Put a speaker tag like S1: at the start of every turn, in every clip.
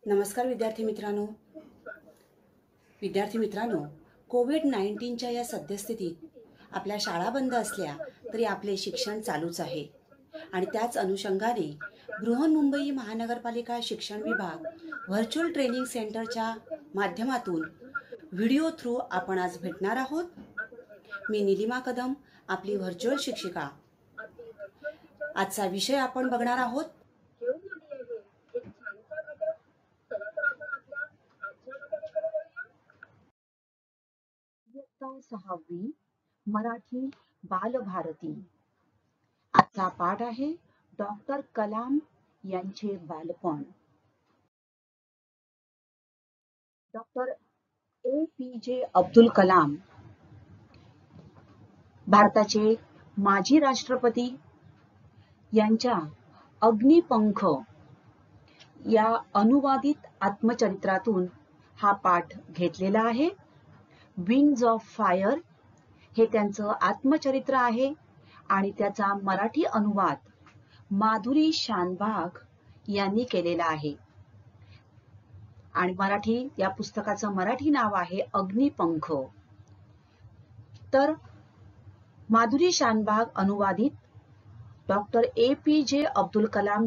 S1: नमस्कार विद्यार्थी मित्रांनो, कोविड-19च्या या सद्यस्थितीत आपल्या शाळा बंद असल्या तरी आपले शिक्षण चालूच आहे आणि त्याच अनुषंगाने बृहन्मुंबई महानगरपालिका शिक्षण विभाग व्हर्च्युअल ट्रेनिंग सेंटरच्या माध्यमातून व्हिडिओ थ्रू आपण आज भेटणार आहोत. मी निलिमा कदम, आपली व्हर्च्युअल शिक्षिका. आजचा विषय आपण बघणार आहोत
S2: सहावी मराठी बालभारती. आजचा पाठ आहे डॉक्टर कलाम यांचे बालपण. डॉक्टर APJ अब्दुल कलाम भारताचे माजी राष्ट्रपती यांच्या अग्निपंख या अनुवादित आत्मचरित्रातून हा पाठ घेतलेला आहे. विंग्स ऑफ फायर हे त्यांचं आत्मचरित्र आहे आणि त्याचा मराठी अनुवाद माधुरी शानभाग यांनी केलेला आहे आणि या पुस्तकाचं मराठी नाव आहे अग्निपंख. तर माधुरी शानभाग अनुवादित डॉक्टर APJ अब्दुल कलाम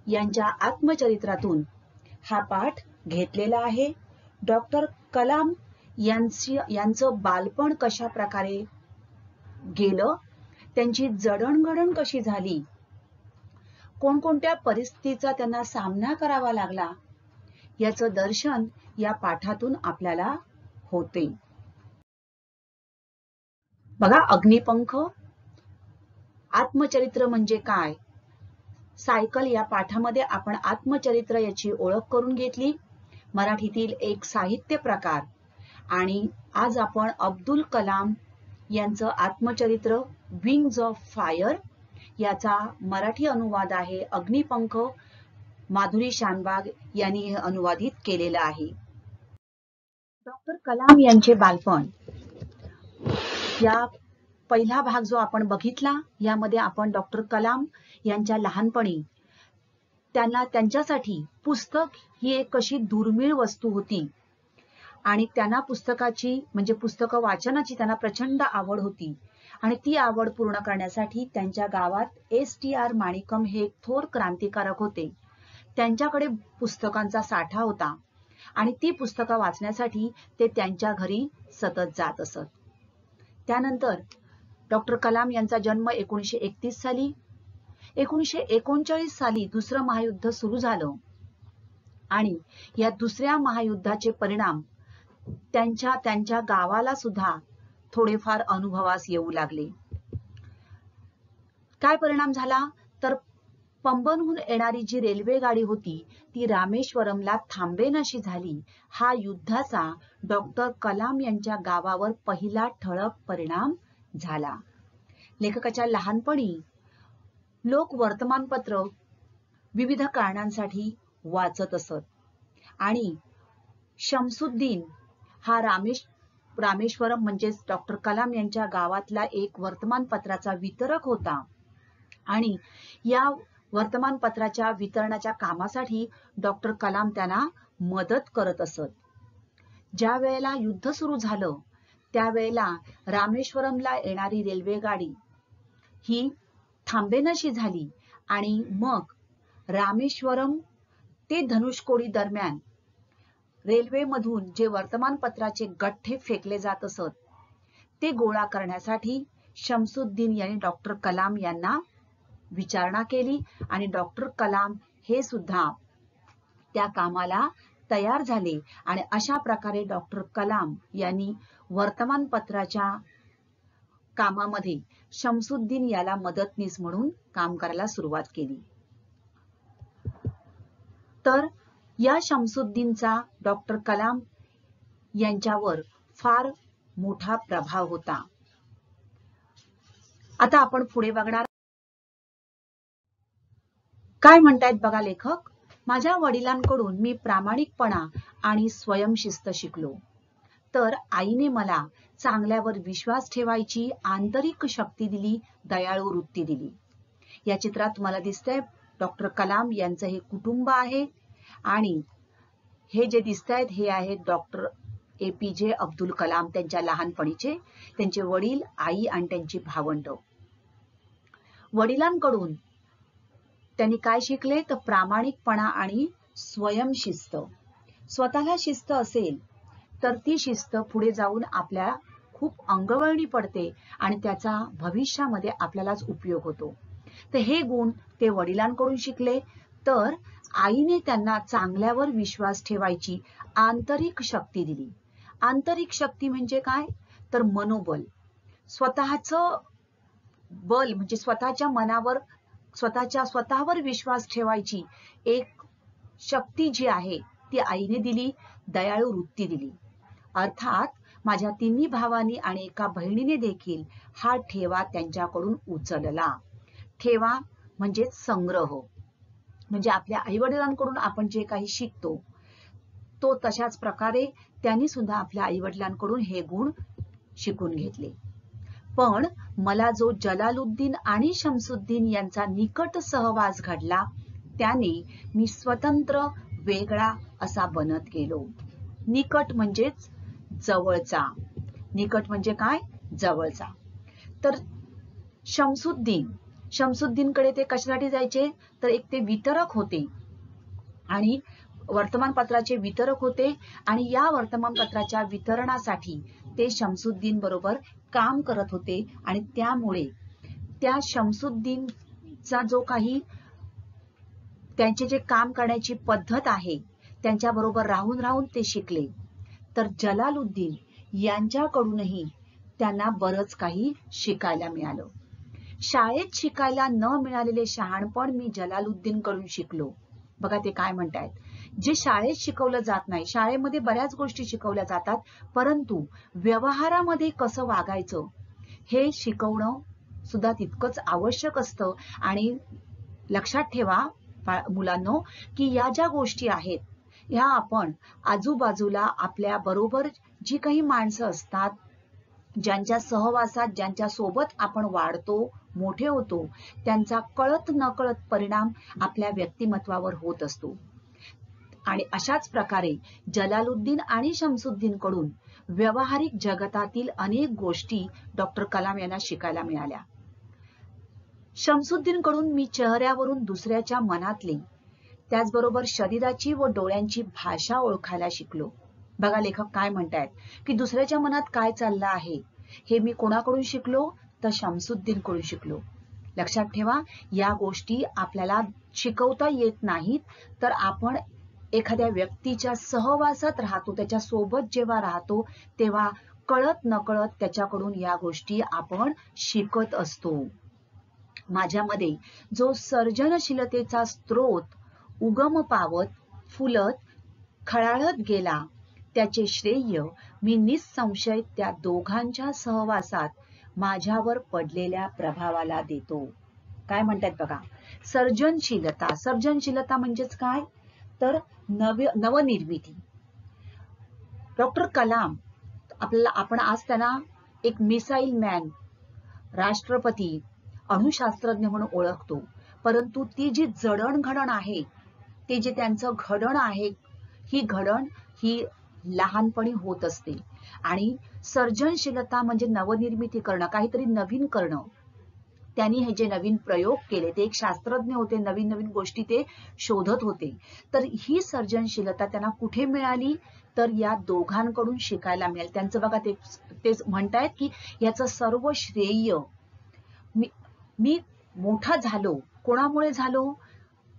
S2: यांच्या आत्मचरित्रातून हा पाठ घेतलेला आहे. डॉक्टर कलाम यांचं बालपण कशा प्रकारे गेलं, त्यांची जडणघडण कशी झाली, कोणकोणत्या परिस्थितीचा त्यांना सामना करावा लागला, याचं दर्शन या पाठातून आपल्याला होते. बघा, अग्निपंख आत्मचरित्र म्हणजे काय. सायकल या पाठामध्ये आपण आत्मचरित्र याची ओळख करून घेतली, मराठीतील एक साहित्य प्रकार. आणि आज आपण अब्दुल कलाम यांचं आत्मचरित्र विंग्स ऑफ फायर याचा मराठी अनुवाद आहे अग्निपंख. माधुरी शानभाग यांनी हे अनुवादित केलेलं आहे. डॉक्टर कलाम यांचे बालपण या पहिला भाग जो आपण बघितला, यामध्ये आपण डॉक्टर कलाम यांच्या लहानपणी त्यांच्यासाठी पुस्तक ही एक कशी दुर्मिळ वस्तू होती आणि त्यांना पुस्तकं वाचनाची त्यांना प्रचंड आवड होती आणि ती आवड पूर्ण करण्यासाठी त्यांच्या गावात STR माणिकम हे एक थोर क्रांतिकारक होते. त्यांच्याकडे पुस्तकांचा साठा होता आणि ती पुस्तकं वाचण्यासाठी ते त्यांच्या घरी सतत जात असत. त्यानंतर डॉक्टर कलाम यांचा जन्म 1931 साली. 1939 साली दुसरं महायुद्ध सुरू झालं आणि या दुसऱ्या महायुद्धाचे परिणाम त्यांच्या गावाला सुद्धा थोडेफार अनुभवास येऊ लागले. काय परिणाम झाला तर पंबनहून येणारी जी रेल्वे गाडी होती ती रामेश्वरमला थांबेनाशी झाली. हा युद्धाचा डॉक्टर कलाम यांच्या गावावर पहिला ठळक परिणाम झाला. लेखकाच्या लहानपणी लोक वर्तमानपत्र विविध कारणांसाठी वाचत असत आणि शमसुद्दीन हा रामेश्वरम म्हणजेच डॉक्टर कलाम यांच्या गावातला एक वर्तमानपत्राचा वितरक होता आणि या वर्तमानपत्राच्या वितरणाच्या कामासाठी डॉक्टर कलाम त्यांना मदत करत असत. ज्या वेळेला युद्ध सुरू झालं त्यावेळेला रामेश्वरमला येणारी रेल्वे गाडी ही थांबेनाशी झाली आणि मग रामेश्वरम ते धनुषकोडी दरम्यान रेल्वेमधून जे वर्तमानपत्राचे गठ्ठे फेकले जात असत ते गोळा करण्यासाठी शमसुद्दीन यांनी डॉक्टर कलाम यांना विचारणा केली आणि डॉक्टर कलाम हे सुद्धा त्या कामाला तयार झाले आणि अशा प्रकारे डॉक्टर कलाम यांनी वर्तमानपत्राच्या कामामध्ये शमसुद्दीन याला मदतनीस म्हणून काम करायला सुरुवात केली. तर या शमसुद्दीनचा डॉक्टर कलाम यांच्यावर फार मोठा प्रभाव होता. आता आपण पुढे बघणार. काय म्हणतायत बघा लेखक. माझ्या वडिलांकडून मी प्रामाणिकपणा आणि स्वयंशिस्त शिकलो. तर आईने मला चांगल्यावर विश्वास ठेवायची आंतरिक शक्ती दिली, दयाळू वृत्ती दिली. या चित्रात तुम्हाला दिसतंय डॉक्टर कलाम यांचं हे कुटुंब आहे आणि हे जे दिसत आहेत हे आहेत डॉक्टर APJ अब्दुल कलाम, त्यांच्या लहानपणीचे, त्यांचे वडील, आई आणि त्यांची भावंड. वडिलांकडून त्यांनी काय शिकले तर प्रामाणिकपणा आणि स्वयंशिस्त. स्वतःला शिस्त असेल तर ती शिस्त पुढे जाऊन आपल्या खूप अंगवळणी पडते आणि त्याचा भविष्यामध्ये आपल्यालाच उपयोग होतो. तर हे गुण ते वडिलांकडून शिकले. तर आईने त्यांना चांगल्यावर विश्वास ठेवायची आंतरिक शक्ती दिली. आंतरिक शक्ती म्हणजे काय तर मनोबल, स्वतःचं बल म्हणजे स्वतःच्या मनावर स्वतःवर विश्वास ठेवायची एक शक्ती जी आहे ती आईने दिली. दयाळू वृत्ती दिली. अर्थात माझ्या तिन्ही भावांनी आणि एका बहिणीने देखील हा ठेवा त्यांच्याकडून उचलला. ठेवा म्हणजे संग्रह, म्हणजे आपल्या आईवडिलांकडून आपण जे काही शिकतो तो तशाच प्रकारे त्यांनी सुद्धा आपल्या आईवडिलांकडून हे गुण शिकून घेतले. पण मला जो जलालुद्दीन आणि शमसुद्दीन यांचा निकट सहवास घडला त्याने मी स्वतंत्र वेगळा असा बनत गेलो. निकट म्हणजेच जवळचा. निकट म्हणजे काय जवळचा. तर शमसुद्दीनकडे ते कशासाठी जायचे तर एक ते वितरक होते आणि वर्तमानपत्राचे वितरक होते आणि या वर्तमानपत्राच्या वितरणासाठी ते शमसुद्दीन बरोबर काम करत होते आणि त्यामुळे त्या शमसुद्दीनचा जो काही त्यांचे जे काम करण्याची पद्धत आहे त्यांच्याबरोबर राहून ते शिकले. तर जलालुद्दीन यांच्याकडूनही त्यांना बरंच काही शिकायला मिळालं. शाळेत शिकायला न मिळालेले शहाणपण मी जलालुद्दीन कडून शिकलो. बघा ते काय म्हणतायत, जे शाळेत शिकवलं जात नाही. शाळेमध्ये बऱ्याच गोष्टी शिकवल्या जातात परंतु व्यवहारामध्ये कसं वागायचं हे शिकवणं सुद्धा तितकंच आवश्यक असतं. आणि लक्षात ठेवा मुलांनो की या ज्या गोष्टी आहेत ह्या आपण आजूबाजूला आपल्या बरोबर जी काही माणसं असतात, ज्यांच्या सहवासात ज्यांच्या सोबत आपण वाढतो मोठे होतो त्यांचा कळत नकळत परिणाम आपल्या व्यक्तिमत्वावर होत असतो. आणि अशाच प्रकारे जलालुद्दीन आणि शमसुद्दीन कडून व्यावहारिक जगतातील अनेक गोष्टी डॉक्टर कलाम यांना शिकायला मिळाल्या. शमसुद्दीन कडून मी चेहऱ्यावरून दुसऱ्याच्या मनातली त्याचबरोबर शरीराची व डोळ्यांची भाषा ओळखायला शिकलो. बघा लेखक काय म्हणतायत की दुसऱ्याच्या मनात काय चाललं आहे हे मी कोणाकडून शिकलो तर शमसुद्दीन कडून शिकलो. लक्षात ठेवा या गोष्टी आपल्याला शिकवता येत नाहीत तर आपण एखाद्या व्यक्तीच्या सहवासात राहतो, त्याच्या सोबत जेव्हा राहतो तेव्हा कळत नकळत त्याच्याकडून या गोष्टी आपण शिकत असतो. माझ्यामध्ये जो सर्जनशीलतेचा स्रोत उगम पावत फुलत खळाळत गेला त्याचे श्रेय मी निसंशय त्या दोघांच्या सहवासात माझ्यावर पडलेल्या प्रभावाला देतो. काय म्हणतात बघा, सर्जनशीलता म्हणजेच काय तर नवनिर्मिती. डॉक्टर कलाम आपण आज त्यांना एक मिसाईल मॅन, राष्ट्रपती, अणुशास्त्रज्ञ म्हणून ओळखतो परंतु ती जी जडणघडण आहे ते जे त्यांचं घडण आहे ही घडण ही लहानपणी होत असते. आणि सर्जनशीलता म्हणजे नवनिर्मिती करणं, काहीतरी नवीन करणं. त्यांनी हे जे नवीन प्रयोग केले ते एक शास्त्रज्ञ होते, नवीन नवीन गोष्टी ते शोधत होते. तर ही सर्जनशीलता त्यांना कुठे मिळाली तर या दोघांकडून शिकायला मिळाली. त्यांचं बघा ते म्हणतायत की याचं सर्व श्रेय मी मोठा झालो कोणामुळे झालो,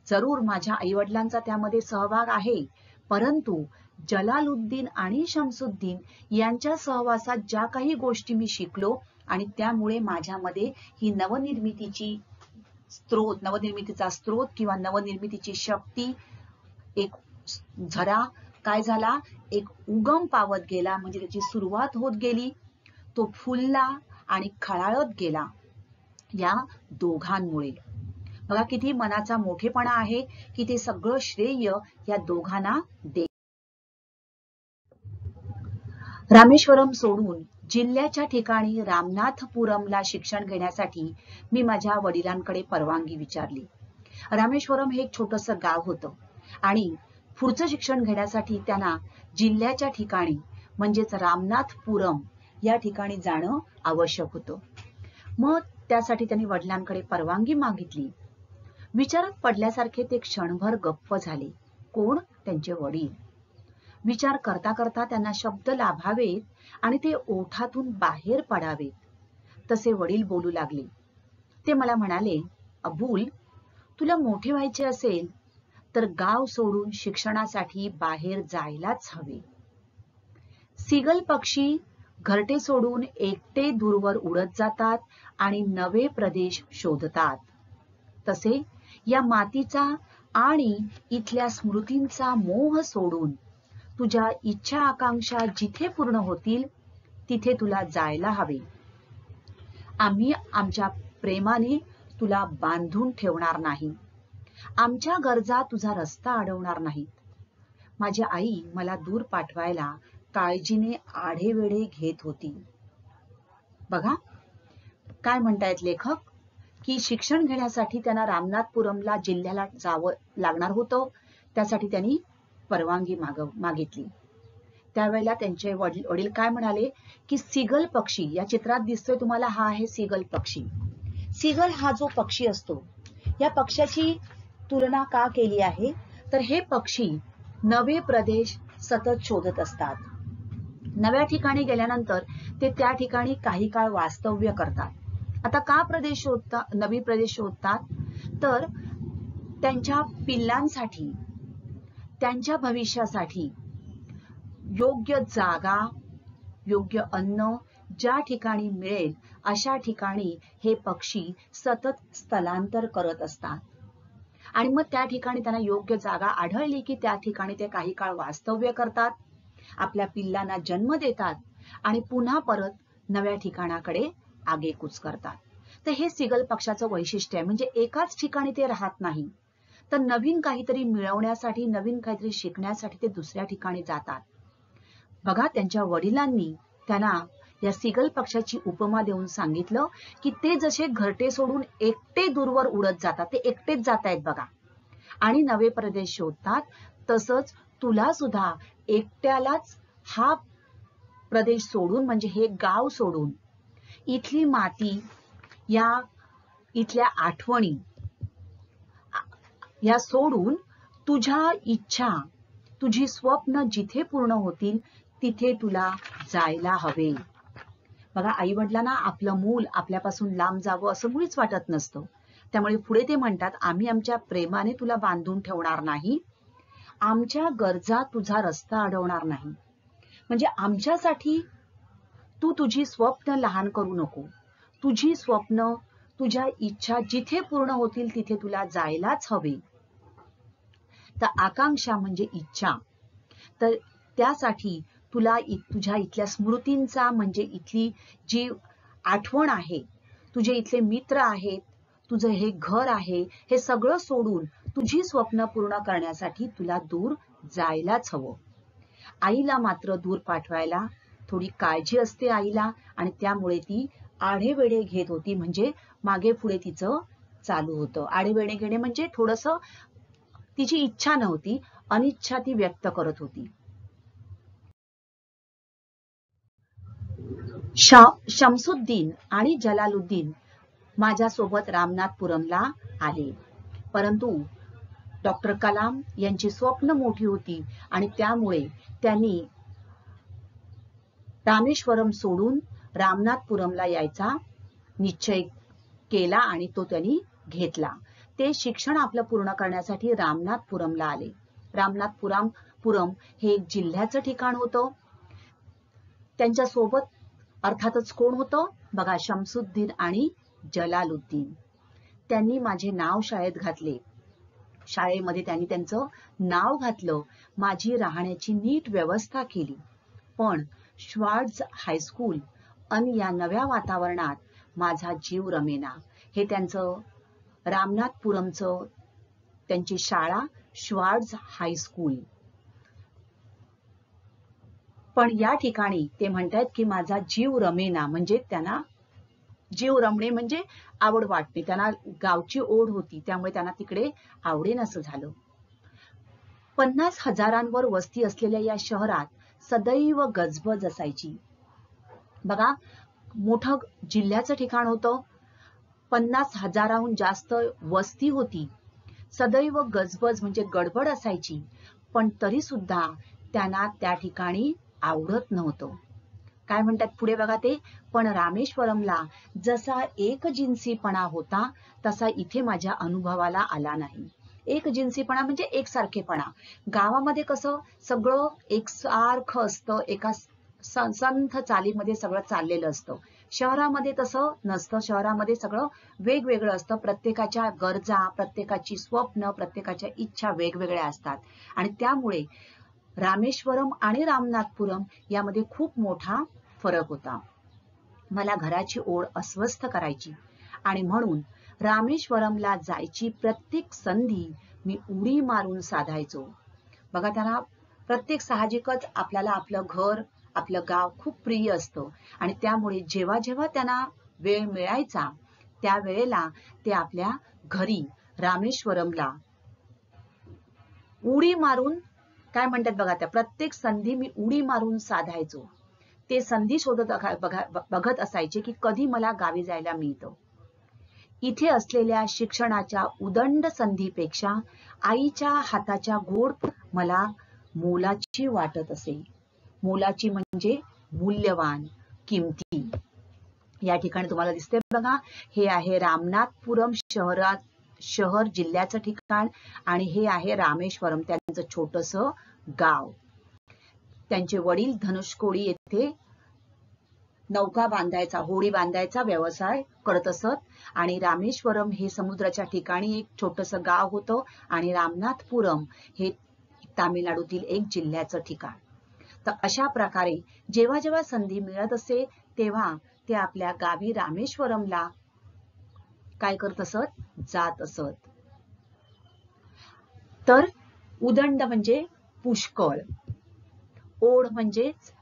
S2: जरूर माझ्या आईवडिलांचा त्यामध्ये सहभाग आहे परंतु जलालुद्दीन आणि शमसुद्दीन यांच्या सहवासात ज्या काही गोष्टी मी शिकलो आणि त्यामुळे माझ्यामध्ये ही नवनिर्मितीचा स्रोत किंवा नवनिर्मितीची शक्ती एक झरा काय झाला, एक उगम पावत गेला, म्हणजे त्याची सुरुवात होत गेली, तो फुलला आणि खळाळत गेला या दोघांमुळे. बघा किती मनाचा मोठेपणा आहे की ते सगळं श्रेय या दोघांना दे. रामेश्वरम सोडून जिल्ह्याच्या ठिकाणी रामनाथपुरमला शिक्षण घेण्यासाठी मी माझ्या वडिलांकडे परवानगी विचारली. रामेश्वरम हे एक छोटंसं गाव होतं आणि पुढचं शिक्षण घेण्यासाठी त्यांना जिल्ह्याच्या ठिकाणी म्हणजेच रामनाथपुरम या ठिकाणी जाणं आवश्यक होतं. मग त्यासाठी त्यांनी वडिलांकडे परवानगी मागितली. विचारात पडल्यासारखे ते क्षणभर गप्प झाले. कोण? त्यांचे वडील. विचार करता करता त्यांना शब्द लाभावेत आणि ते ओठातून बाहेर पडावेत तसे वडील बोलू लागले. ते मला म्हणाले, अबुल, तुला मोठे व्हायचे असेल तर गाव सोडून शिक्षणासाठी बाहेर जायलाच हवे. सीगल पक्षी घरटे सोडून एकटे दूरवर उडत जातात आणि नवे प्रदेश शोधतात. तसे या मातीचा आणि इथल्या स्मृतींचा मोह सोडून तुझ्या इच्छा आकांक्षा जिथे पूर्ण होतील तिथे तुला जायला हवे. आम्ही आमच्या प्रेमाने तुला बांधून ठेवणार नाही. आमच्या गरजा तुझा रस्ता अडवणार नाहीत. माझी आई मला दूर पाठवायला काळजीने आढेवेढे घेत होती. बघा काय म्हणतायत लेखक, की शिक्षण घेण्यासाठी त्यांना रामनाथपुरमला जिल्ह्याला जावं लागणार होतं. त्यासाठी त्यांनी परवानगी मागितली. त्यावेळेला त्यांचे वडील काय म्हणाले, की सीगल पक्षी, या चित्रात दिसतोय तुम्हाला, हा आहे सीगल पक्षी. सीगल हा जो पक्षी असतो, या पक्षाची तुलना का केली आहे, तर हे पक्षी नवे प्रदेश सतत शोधत असतात. नव्या ठिकाणी गेल्यानंतर ते त्या ठिकाणी काही काळ वास्तव्य करतात. आता का नवी प्रदेश शोधतात, तर त्यांच्या पिल्लांसाठी, त्यांच्या भविष्यासाठी योग्य जागा, योग्य अन्न ज्या ठिकाणी मिळेल अशा ठिकाणी हे पक्षी सतत स्थलांतर करत असतात. आणि मग त्या ठिकाणी त्यांना योग्य जागा आढळली की त्या ठिकाणी ते काही काळ वास्तव्य करतात, आपल्या पिल्लांना जन्म देतात आणि पुन्हा परत नव्या ठिकाणाकडे आगेकूच करतात. तर हे सीगल पक्षाचं वैशिष्ट्य आहे. म्हणजे एकाच ठिकाणी ते राहत नाही, तर नवीन काहीतरी मिळवण्यासाठी, नवीन काहीतरी शिकण्यासाठी ते दुसऱ्या ठिकाणी जातात. बघा, त्यांच्या वडिलांनी त्यांना या सीगल पक्षाची उपमा देऊन सांगितलं की ते जसे घरटे सोडून एकटे दूरवर उडत जातात, ते एकटेच जात आहेत बघा, आणि नवे प्रदेश शोधतात, तसंच तुला सुद्धा एकट्यालाच हा प्रदेश सोडून, म्हणजे हे गाव सोडून, इथली माती, या इथल्या आठवणी या सोडून तुझ्या इच्छा, तुझी स्वप्न जिथे पूर्ण होतील तिथे तुला जायला हवे. बघा, आई वडिलांना आपलं मूल आपल्यापासून लांब जावं असं मुळीच वाटत नसतं. त्यामुळे पुढे ते म्हणतात, आम्ही आमच्या प्रेमाने तुला बांधून ठेवणार नाही. आमच्या गरजा तुझा रस्ता अडवणार नाही. म्हणजे आमच्यासाठी तू तुझी स्वप्न लहान करू नको. तुझी स्वप्न, तुझ्या इच्छा जिथे पूर्ण होतील तिथे तुला जायलाच हवे. तर आकांक्षा म्हणजे इच्छा. तर त्यासाठी तुला तुझ्या इथल्या स्मृतींचा, म्हणजे इथली जी आठवण आहे, तुझे इथले मित्र आहेत, तुझं हे घर आहे, हे सगळं सोडून तुझी स्वप्न पूर्ण करण्यासाठी तुला दूर जायलाच हवं. आईला मात्र दूर पाठवायला थोडी काळजी असते आईला, आणि त्यामुळे ती आढेवेढे घेत होती. म्हणजे मागे पुढे तिचं चालू होतं. आढेवेढे घेणे म्हणजे थोडंसं तिची इच्छा नव्हती, अनिच्छा ती व्यक्त करत होती. शमसुद्दीन आणि जलालुद्दीन माझ्यासोबत रामनाथपुरमला आले, परंतु डॉक्टर कलाम यांची स्वप्न मोठी होती आणि त्यामुळे त्यांनी रामेश्वरम सोडून रामनाथपुरमला यायचा निश्चय केला आणि तो त्यांनी घेतला. ते शिक्षण आपलं पूर्ण करण्यासाठी रामनाथपुरमला आले. रामनाथपुरम हे एक जिल्ह्याचं ठिकाण होतं. त्यांच्या सोबत अर्थातच कोण होतं, बघा, शमसुद्दीन आणि जलालुद्दीन. त्यांनी माझे नाव शाळेत घातले. शाळेमध्ये त्यांनी त्यांचं नाव घातलं, माझी राहण्याची नीट व्यवस्था केली. पण श्वार्ट्झ हायस्कूल आणि या नव्या वातावरणात माझा जीव रमेना. हे त्यांचं रामनाथपुरमचं, त्यांची शाळा श्वार्ट्झ हायस्कूल. पण या ठिकाणी ते म्हणतायत की माझा जीव रमेना, म्हणजे त्यांना जीव रमणे म्हणजे आवड वाटणे, त्यांना गावची ओढ होती त्यामुळे त्यांना तिकडे आवडेनासं झालं. 50,000 वस्ती असलेल्या या शहरात सदैव गजबज असायची. बघा, मोठं जिल्ह्याचं ठिकाण होतं, 50,000 जास्त वस्ती होती, सदैव गजबज म्हणजे गडबड असायची, पण तरी सुद्धा त्यांना त्या ठिकाणी आवडत नव्हतं. काय म्हणतात पुढे बघा ते, पण रामेश्वरमला जसा एकजिन्सीपणा होता तसा इथे माझ्या अनुभवाला आला नाही. एकजिन्सीपणा म्हणजे एकसारखेपणा. गावामध्ये कसं सगळं एकसारखं असतं, एका संथ चालीमध्ये सगळं चाललेलं असतं. शहरामध्ये तसं नसतं, शहरामध्ये सगळं वेगवेगळं असतं. प्रत्येकाच्या गरजा, प्रत्येकाची स्वप्न, प्रत्येकाच्या इच्छा वेगवेगळ्या असतात आणि त्यामुळे रामेश्वरम आणि रामनाथपुरम यामध्ये खूप मोठा फरक होता. मला घराची ओढ अस्वस्थ करायची आणि म्हणून रामेश्वरमला जायची प्रत्येक संधी मी उडी मारून साधायचो. बघा, त्यांना प्रत्येक साहजिकच आपल्याला आपलं घर, आपलं गाव खूप प्रिय असतं आणि त्यामुळे जेव्हा जेव्हा त्यांना वेळ मिळायचा त्यावेळेला ते आपल्या घरी रामेश्वरमला उडी मारून, काय म्हणतात बघा, त्या प्रत्येक संधी मी उडी मारून साधायचो. ते संधी शोधत बघत असायचे की कधी मला गावी जायला मिळतं. इथे असलेल्या शिक्षणाच्या उदंड संधीपेक्षा आईच्या हाताच्या गोड मला मोलाची वाटत असे. मोलाची म्हणजे मूल्यवान, किमती. या ठिकाणी तुम्हाला दिसते बघा, हे आहे रामनाथपुरम शहर जिल्ह्याचं ठिकाण आणि हे आहे रामेश्वरम, त्यांचं छोटंसं गाव. त्यांचे वडील धनुष्कोडी येथे नौका बांधायचा, होडी बांधायचा व्यवसाय करत असत आणि रामेश्वरम हे समुद्राच्या ठिकाणी एक छोटंसं गाव होतं आणि रामनाथपुरम हे तामिळनाडूतील एक जिल्ह्याचं ठिकाण. तर अशा प्रकारे जेव्हा जेव्हा संधी मिळत असे तेव्हा ते आपल्या गावी रामेश्वरमला काय करत असत, जात असत. तर उदंड म्हणजे पुष्कळ, ओढ म्हणजेच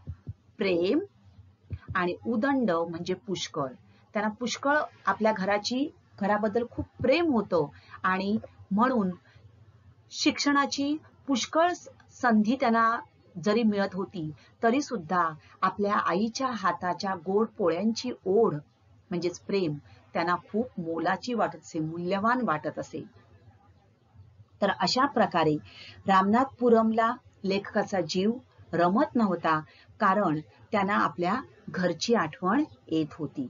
S2: प्रेम आणि उदंड म्हणजे पुष्कळ. त्यांना पुष्कळ आपल्या घराबद्दल खूप प्रेम होतं आणि म्हणून शिक्षणाची पुष्कळ संधी त्यांना जरी मिळत होती तरी सुद्धा आपल्या आईच्या हाताच्या गोड पोळ्यांची ओढ म्हणजेच प्रेम त्यांना खूप मोलाची वाटत असे, मूल्यवान वाटत असे. तर अशा प्रकारे रामनाथपुरमला लेखकाचा जीव रमत नव्हता, कारण त्यांना आपल्या घरची आठवण येत होती.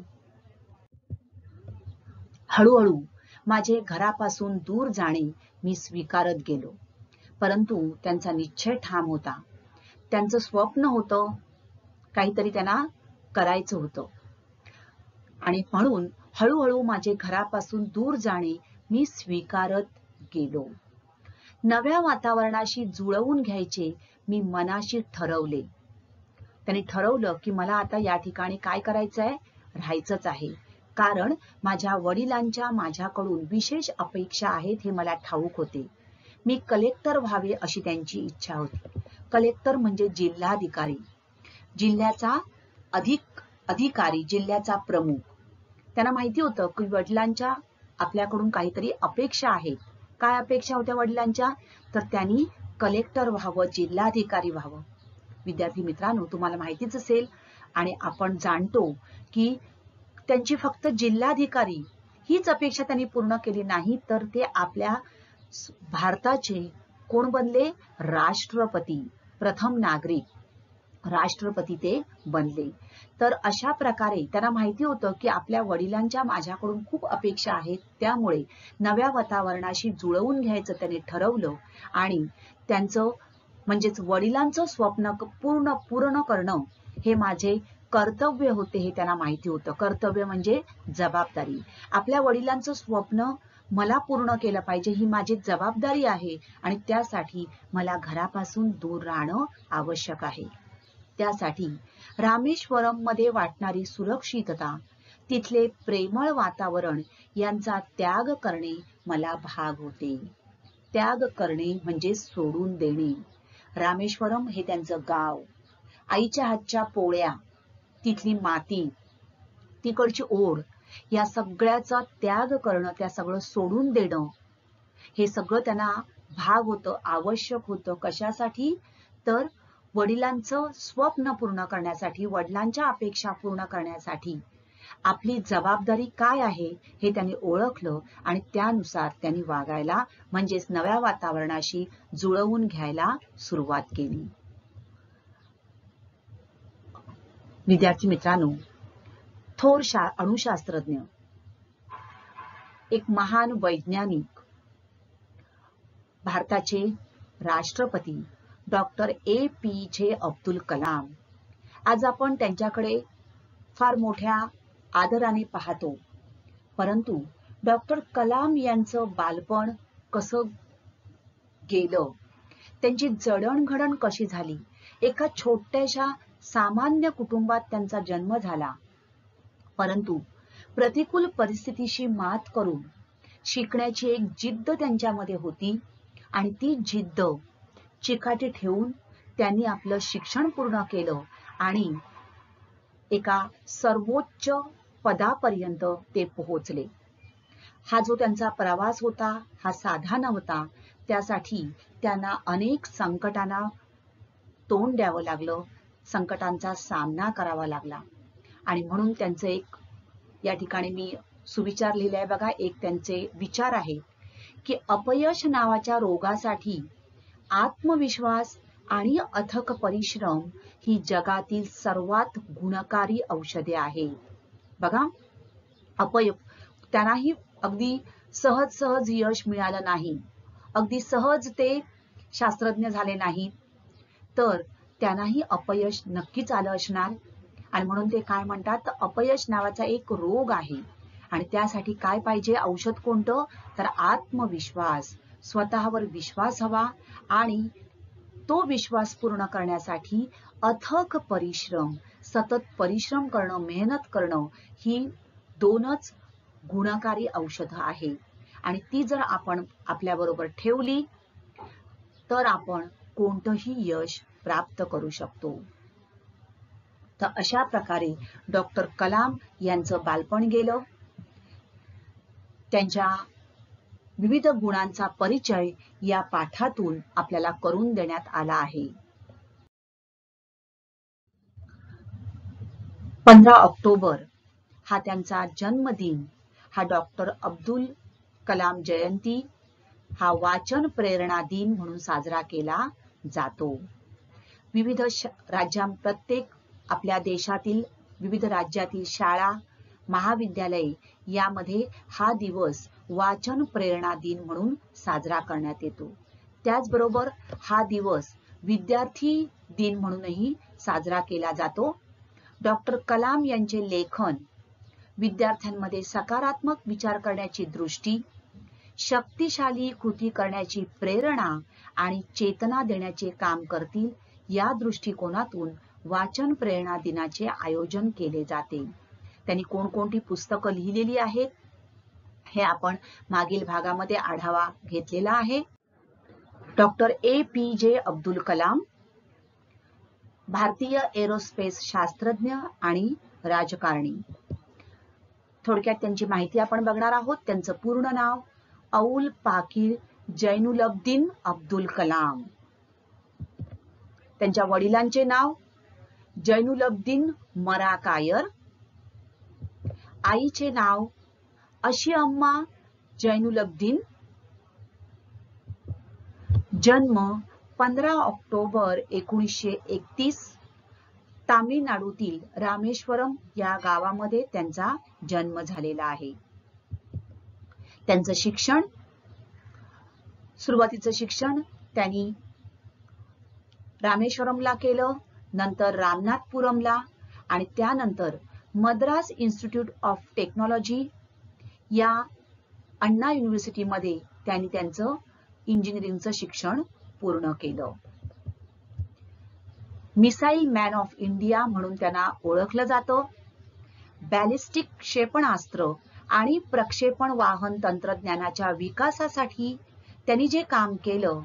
S2: हळूहळू माझे घरापासून दूर जाणे मी स्वीकारत गेलो, परंतु त्यांचा निश्चय ठाम होता. त्यांचं स्वप्न होतं, काहीतरी त्यांना करायचं होतं आणि म्हणून हळूहळू माझे घरापासून दूर जाणे मी स्वीकारत गेलो. नव्या वातावरणाशी जुळवून घ्यायचे मी मनाशी ठरवले. त्यांनी ठरवलं की मला आता या ठिकाणी काय करायचंय, राहायचंच आहे, कारण माझ्या वडिलांच्या माझ्याकडून विशेष अपेक्षा आहेत हे मला ठाऊक होते. मी कलेक्टर व्हावे अशी त्यांची इच्छा होती. कलेक्टर म्हणजे जिल्हाधिकारी, जिल्ह्याचा अधिकारी, जिल्ह्याचा प्रमुख. त्यांना माहिती होतं की वडिलांच्या आपल्याकडून काहीतरी अपेक्षा आहेत. काय अपेक्षा होत्या वडिलांच्या, तर त्यांनी कलेक्टर व्हावं, जिल्हाधिकारी व्हावं. विद्यार्थी मित्रांनो, तुम्हाला माहितीच असेल आणि आपण जाणतो की त्यांची फक्त जिल्हाधिकारी हीच अपेक्षा त्यांनी पूर्ण केली नाही, तर ते आपल्या भारताचे कोण बनले, राष्ट्रपती, प्रथम नागरिक राष्ट्रपती ते बनले. तर अशा प्रकारे त्यांना माहिती होतं की आपल्या वडिलांच्या माझ्याकडून खूप अपेक्षा आहेत, त्यामुळे नव्या वातावरणाशी जुळवून घ्यायचं त्यांनी ठरवलं आणि त्यांचं म्हणजेच वडिलांचं स्वप्न पूर्ण करणं हे माझे कर्तव्य होते हे त्यांना माहिती होतं. कर्तव्य म्हणजे जबाबदारी. आपल्या वडिलांचं स्वप्न मला पूर्ण केलं पाहिजे ही माझी जबाबदारी आहे आणि त्यासाठी मला घरापासून दूर राहणं आवश्यक आहे. त्यासाठी रामेश्वरम मध्ये वाटणारी सुरक्षितता, तिथले प्रेमळ वातावरण यांचा त्याग करणे मला भाग होते. त्याग करणे म्हणजे सोडून देणे. रामेश्वरम हे त्यांचं गाव आईच्या हातच्या पोळ्या, तिथली माती, तिकडची ओढ, या सगळ्याचा त्याग करणं, त्या सगळं सोडून देणं, हे सगळं त्यांना भाग होतं, आवश्यक होतं. कशासाठी? तर वडिलांचं स्वप्न पूर्ण करण्यासाठी, वडिलांच्या अपेक्षा पूर्ण करण्यासाठी. आपली जबाबदारी काय आहे हे त्यांनी ओळखलं आणि त्यानुसार त्यांनी वागायला, म्हणजेच नव्या वातावरणाशी जुळवून घ्यायला सुरुवात केली. विद्यार्थी मित्रांनो, थोर अणुशास्त्रज्ञ, एक महान वैज्ञानिक, भारताचे राष्ट्रपती डॉक्टर APJ अब्दुल कलाम. आज आपण त्यांच्याकडे फार मोठ्या आदराने पाहतो, परंतु डॉक्टर कलाम यांचं बालपण कसं गेलं, त्यांची जडणघडण कशी झाली. एका छोट्याशा सामान्य कुटुंबात त्यांचा जन्म झाला, परंतु प्रतिकूल परिस्थितीशी मात करून शिकण्याची एक जिद्द त्यांच्यामध्ये होती आणि ती जिद्द चिकाटी ठेवून त्यांनी आपलं शिक्षण पूर्ण केलं आणि एका सर्वोच्च पदापर्यंत ते पोहोचले. हा जो त्यांचा प्रवास होता हा साधा नव्हता. त्यासाठी त्यांना अनेक संकटांना तोंड द्यावं लागलं, संकटांचा सामना करावा लागला. आणि म्हणून त्यांचं एक या ठिकाणी मी सुविचार लिहिले आहे बघा. एक त्यांचे विचार आहे की अपयश नावाच्या रोगासाठी आत्मविश्वास आणि अथक परिश्रम ही जगातील सर्वात गुणकारी औषधे आहेत. बघा, त्यांनाही अगदी सहज यश मिळालं नाही, अगदी सहज ते शास्त्रज्ञ झाले नाही, तर त्यांनाही अपयश नक्कीच आलं असणार. आणि म्हणून ते काय म्हणतात, अपयश नावाचा एक रोग आहे आणि त्यासाठी काय पाहिजे, औषध कोणतं, तर आत्मविश्वास, स्वतःवर विश्वास हवा आणि तो विश्वास पूर्ण करण्यासाठी अथक परिश्रम, सतत परिश्रम करणं, मेहनत करणं, ही दोनच गुणकारी औषधं आहेत. आणि ती जर आपण आपल्या बरोबर ठेवली तर आपण कोणतंही यश प्राप्त करू शकतो. तर अशा प्रकारे डॉक्टर कलाम यांचं बालपण गेलं. त्यांच्या विविध गुणांचा परिचय या पाठातून आपल्याला करून देण्यात आला आहे. 15 ऑक्टोबर हा त्यांचा जन्मदिन, हा डॉक्टर अब्दुल कलाम जयंती, हा वाचन प्रेरणा दिन म्हणून साजरा केला जातो. विविध प्रत्येक आपल्या देशातील विविध राज्यातील शाळा, महाविद्यालये यामध्ये हा दिवस वाचन प्रेरणा दिन म्हणून साजरा करण्यात येतो. त्याचबरोबर हा दिवस विद्यार्थी दिन म्हणूनही साजरा केला जातो. डॉक्टर कलाम यांचे लेखन विद्यार्थ्यांमध्ये सकारात्मक विचार करण्याची दृष्टी, शक्तिशाली कृती करण्याची प्रेरणा आणि चेतना देण्याचे काम करतील, या दृष्टिकोनातून वाचन प्रेरणा दिनाचे आयोजन केले जाते. त्यांनी कोणकोणती पुस्तकं लिहिलेली आहेत हे आपण मागील भागामध्ये आढावा घेतलेला आहे. डॉक्टर APJ अब्दुल कलाम भारतीय एरोस्पेस शास्त्रज्ञ आणि राजकारणी. थोडक्यात त्यांची माहिती आपण बघणार आहोत. त्यांचं पूर्ण नाव अउल पाकीर जैनुलब्दीन अब्दुल कलाम. त्यांच्या वडिलांचे नाव जैनुलब्दीन मराकायर, आईचे नाव अशिअम्मा जैनुलब्दीन. जन्म 15 ऑक्टोबर 1931, तामिळनाडूतील रामेश्वरम या गावामध्ये त्यांचा जन्म झालेला आहे. त्यांचं शिक्षण, सुरुवातीचं शिक्षण त्यांनी रामेश्वरमला केलं, नंतर रामनाथपुरमला आणि त्यानंतर मद्रास इन्स्टिट्यूट ऑफ टेक्नॉलॉजी या अण्णा युनिव्हर्सिटीमध्ये त्यांनी त्यांचं इंजिनिअरिंगचं शिक्षण पूर्ण केलं. मिसाईल मॅन ऑफ इंडिया म्हणून त्यांना ओळखलं जातं. बॅलिस्टिक क्षेपणास्त्र आणि प्रक्षेपण वाहन तंत्रज्ञानाच्या विकासासाठी त्यांनी जे काम केलं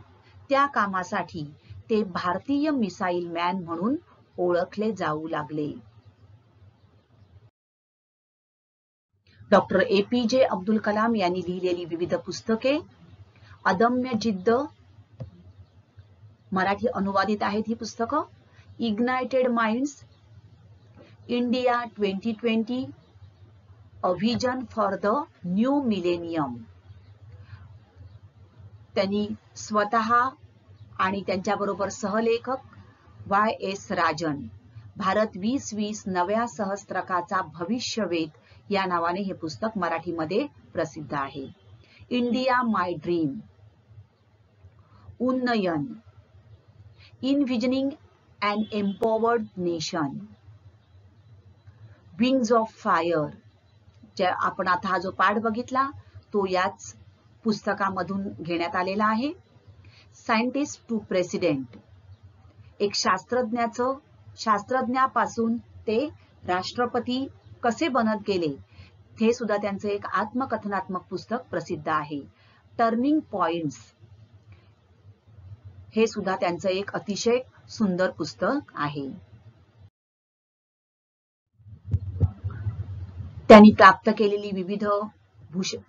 S2: त्या कामासाठी ते भारतीय मिसाईल मॅन म्हणून ओळखले जाऊ लागले. डॉक्टर APJ अब्दुल कलाम यांनी लिहिलेली विविध पुस्तके, अदम्य जिद्द, मराठी अनुवादित आहेत ही पुस्तकं, ignited minds, India 2020, a vision for the new millennium. त्यांनी स्वतः आणि त्यांच्याबरोबर सहलेखक YS राजन, भारत 2020 नव्या सहस्त्रकाचा भविष्यवेध या नावाने हे पुस्तक मराठीमध्ये प्रसिद्ध आहे. इंडिया माय ड्रीम, उन्नयन, envisioning and empowered nation, wings of fire, ज्या आपण आता हा जो पाठ बघितला तो याच पुस्तकामधून घेण्यात आलेला आहे. सायंटिस्ट टू प्रेसिडेंट, एक शास्त्रज्ञापासून ते राष्ट्रपती कसे बनत गेले हे सुद्धा त्यांचं एक आत्मकथनात्मक पुस्तक प्रसिद्ध आहे. टर्निंग पॉइंट्स हे सुद्धा त्यांचं एक अतिशय सुंदर पुस्तक आहे. त्यांनी प्राप्त केलेली विविध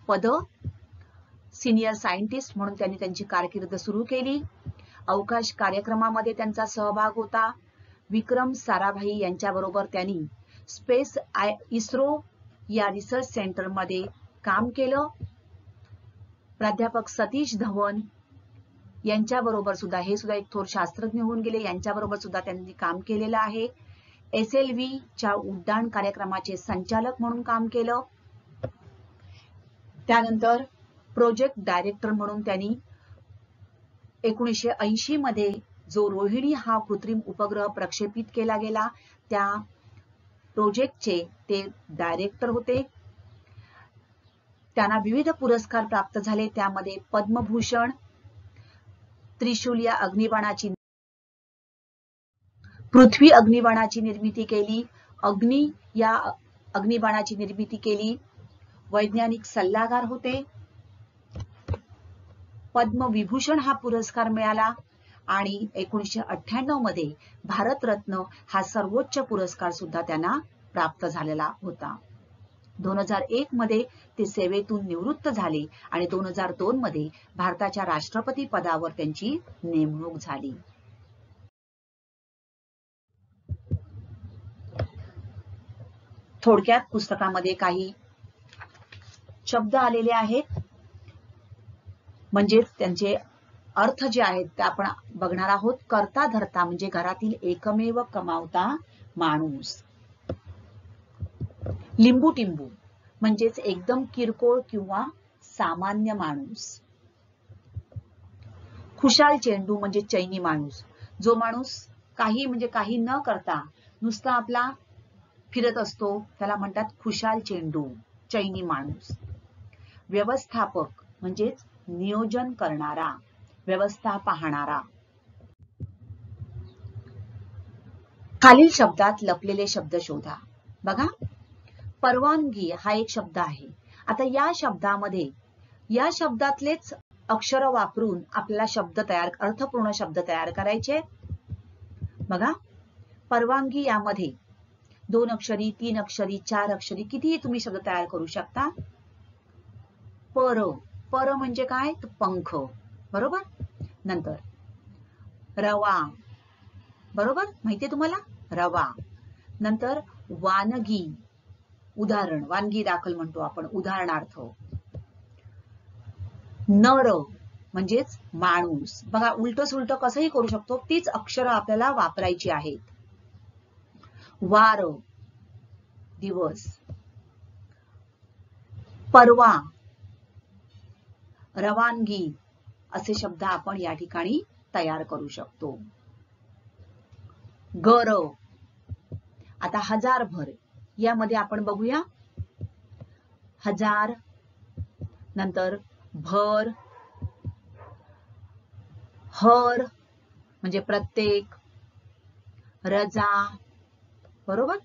S2: पद, सिनियर सायंटिस्ट म्हणून त्यांनी त्यांची कारकीर्द सुरू केली. अवकाश कार्यक्रमामध्ये त्यांचा सहभाग होता. विक्रम साराभाई यांच्याबरोबर त्यांनी इस्रो या रिसर्च सेंटरमध्ये काम केलं. प्राध्यापक सतीश धवन यांच्याबरोबर सुद्धा, हे सुद्धा एक थोर शास्त्रज्ञ होऊन गेले, यांच्याबरोबर सुद्धा त्यांनी काम केलेलं आहे. SLV च्या उड्डाण कार्यक्रमाचे संचालक म्हणून काम केलं. त्यानंतर प्रोजेक्ट डायरेक्टर म्हणून त्यांनी 1980 मध्ये जो रोहिणी हा कृत्रिम उपग्रह प्रक्षेपित केला गेला त्या प्रोजेक्टचे ते डायरेक्टर होते. त्यांना विविध पुरस्कार प्राप्त झाले, त्यामध्ये पद्मभूषण, त्रिशूल या अग्निबाणाची, पृथ्वी अग्निबाणाची निर्मिती केली, अग्नी या अग्निबाणाची निर्मिती केली, वैज्ञानिक सल्लागार होते. पद्मविभूषण हा पुरस्कार मिळाला आणि 1998 मध्ये भारतरत्न हा सर्वोच्च पुरस्कार सुद्धा त्यांना प्राप्त झालेला होता. 2001 मध्ये ते सेवेतून निवृत्त झाले आणि 2002 मध्ये भारताच्या राष्ट्रपती पदावर त्यांची नेमणूक झाली. थोडक्यात पुस्तकामध्ये काही शब्द आलेले आहेत, म्हणजे त्यांचे अर्थ जे आहेत ते आपण बघणार आहोत. करता धरता म्हणजे घरातील एकमेव कमावता माणूस. लिंबू टिंबू म्हणजेच एकदम किरकोळ किंवा सामान्य माणूस. खुशाल चेंडू म्हणजे चैनी माणूस, जो माणूस काही न करता नुसता आपला फिरत असतो त्याला म्हणतात खुशाल चेंडू, चैनी माणूस. व्यवस्थापक म्हणजेच नियोजन करणारा, व्यवस्था पाहणारा. खालील शब्दात लपलेले शब्द शोधा. बघा, परवानगी हा एक शब्द आहे. आता या शब्दातलेच अक्षर वापरून आपल्याला अर्थपूर्ण शब्द तयार करायचे. बघा, परवानगी यामध्ये 2 अक्षरी, 3 अक्षरी, 4 अक्षरी कितीही तुम्ही शब्द तयार करू शकता. पर म्हणजे काय, पंख, बरोबर. नंतर रवा, बरोबर, माहितीये तुम्हाला, रवा. नंतर वानगी, उदाहरण, वानगी दाखल म्हणतो आपण, उदाहरणार्थ. नर म्हणजेच माणूस. बघा, उलट सुलट कसंही करू शकतो, तीच अक्षरं आपल्याला वापरायची आहेत. वार, दिवस. परवा, रवानगी असे शब्द आपण या ठिकाणी तयार करू शकतो. गर. आता हजारभर यामध्ये आपण बघूया. हजार, नंतर भर, हर म्हणजे प्रत्येक, रजा, बरोबर.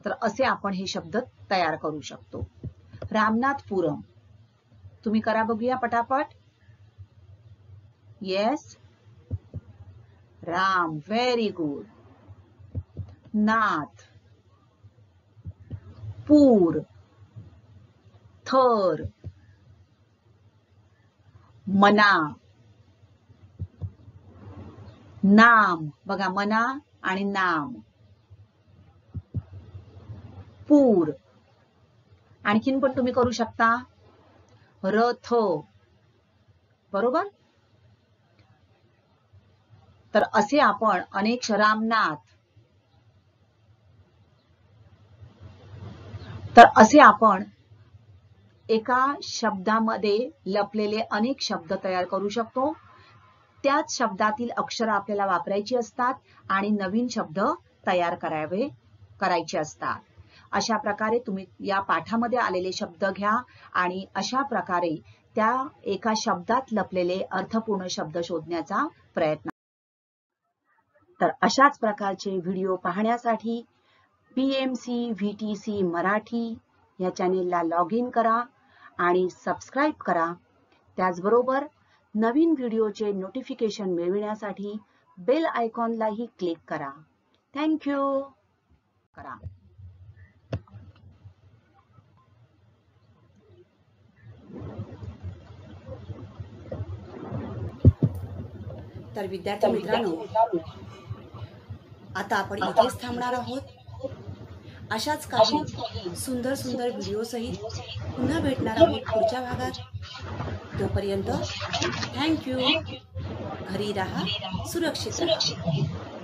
S2: तर असे आपण हे शब्द तयार करू शकतो. रामनाथपुरम, तुम्ही करा बघूया पटापट. Yes, Ram, very good. नाथ, पूर, थर, मना, नाम. बघा, मना आणि नाम. पूर. आणखीन पण तुम्ही करू शकता. रथ. बरोबर. तर असे आपण अनेक रामनाथ. तर असे आपण एका शब्दामध्ये लपलेले अनेक शब्द तयार करू शकतो. त्याच शब्दातील अक्षर आपल्याला वापरायची असतात आणि नवीन शब्द तयार करायचे असतात. अशा प्रकारे तुम्ही या पाठामध्ये आलेले शब्द घ्या आणि अशा प्रकारे त्या एका शब्दात लपलेले अर्थपूर्ण शब्द शोधण्याचा प्रयत्न. तर अशाच प्रकारचे व्हिडिओ पाहण्यासाठी PMC VTC मराठी या चॅनेलला लॉग इन करा आणि सबस्क्राईब करा. त्याचबरोबर नवीन व्हिडिओचे नोटिफिकेशन मिळविण्यासाठी बेल आयकॉनलाही क्लिक करा. थँक्यू. करा.
S1: तर विद्यार्थी मित्रांनो, आता आपण इथेच थांबणार आहोत. अशाच काही सुंदर सुंदर व्हिडिओ सहित पुन्हा भेटणार आहोत पुढच्या भागात. तोपर्यंत थँक्यू. घरी राहा, सुरक्षित राहा.